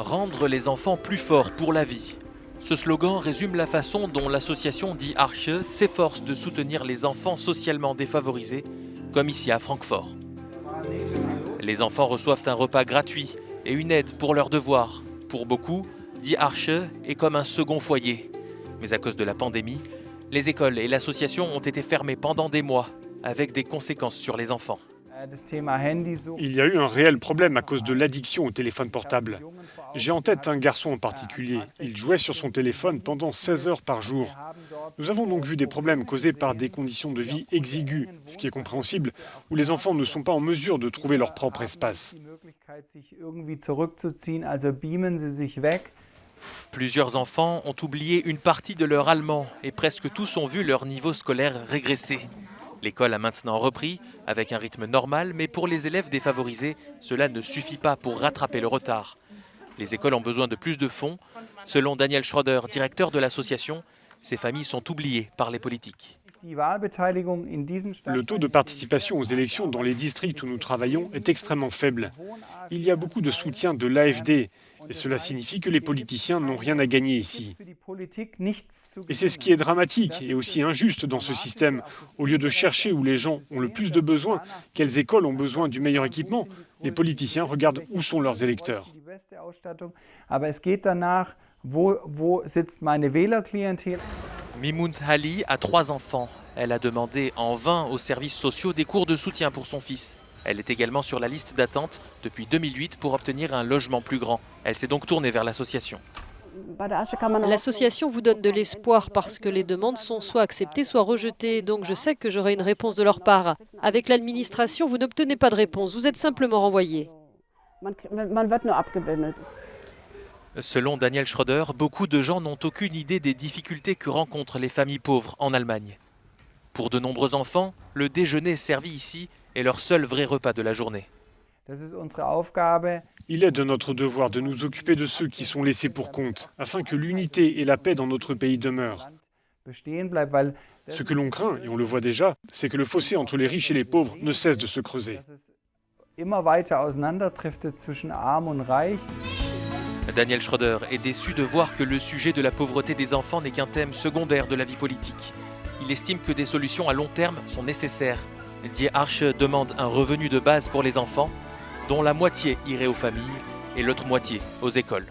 Rendre les enfants plus forts pour la vie. Ce slogan résume la façon dont l'association Die Arche s'efforce de soutenir les enfants socialement défavorisés, comme ici à Francfort. Les enfants reçoivent un repas gratuit et une aide pour leurs devoirs. Pour beaucoup, Die Arche est comme un second foyer. Mais à cause de la pandémie, les écoles et l'association ont été fermées pendant des mois, avec des conséquences sur les enfants. Il y a eu un réel problème à cause de l'addiction au téléphone portable. J'ai en tête un garçon en particulier. Il jouait sur son téléphone pendant 16 heures par jour. Nous avons donc vu des problèmes causés par des conditions de vie exiguës, ce qui est compréhensible, où les enfants ne sont pas en mesure de trouver leur propre espace. Plusieurs enfants ont oublié une partie de leur allemand et presque tous ont vu leur niveau scolaire régresser. L'école a maintenant repris, avec un rythme normal, mais pour les élèves défavorisés, cela ne suffit pas pour rattraper le retard. Les écoles ont besoin de plus de fonds. Selon Daniel Schroeder, directeur de l'association, ces familles sont oubliées par les politiques. Le taux de participation aux élections dans les districts où nous travaillons est extrêmement faible. Il y a beaucoup de soutien de l'AfD et cela signifie que les politiciens n'ont rien à gagner ici. Et c'est ce qui est dramatique et aussi injuste dans ce système. Au lieu de chercher où les gens ont le plus de besoins, quelles écoles ont besoin du meilleur équipement, les politiciens regardent où sont leurs électeurs. Mimoun Ali a 3 enfants. Elle a demandé en vain aux services sociaux des cours de soutien pour son fils. Elle est également sur la liste d'attente depuis 2008 pour obtenir un logement plus grand. Elle s'est donc tournée vers l'association. L'association vous donne de l'espoir parce que les demandes sont soit acceptées, soit rejetées. Donc je sais que j'aurai une réponse de leur part. Avec l'administration, vous n'obtenez pas de réponse. Vous êtes simplement renvoyé. Selon Daniel Schroeder, beaucoup de gens n'ont aucune idée des difficultés que rencontrent les familles pauvres en Allemagne. Pour de nombreux enfants, le déjeuner servi ici est leur seul vrai repas de la journée. Il est de notre devoir de nous occuper de ceux qui sont laissés pour compte, afin que l'unité et la paix dans notre pays demeurent. Ce que l'on craint, et on le voit déjà, c'est que le fossé entre les riches et les pauvres ne cesse de se creuser. Daniel Schroeder est déçu de voir que le sujet de la pauvreté des enfants n'est qu'un thème secondaire de la vie politique. Il estime que des solutions à long terme sont nécessaires. Die Arche demande un revenu de base pour les enfants, dont la moitié irait aux familles et l'autre moitié aux écoles.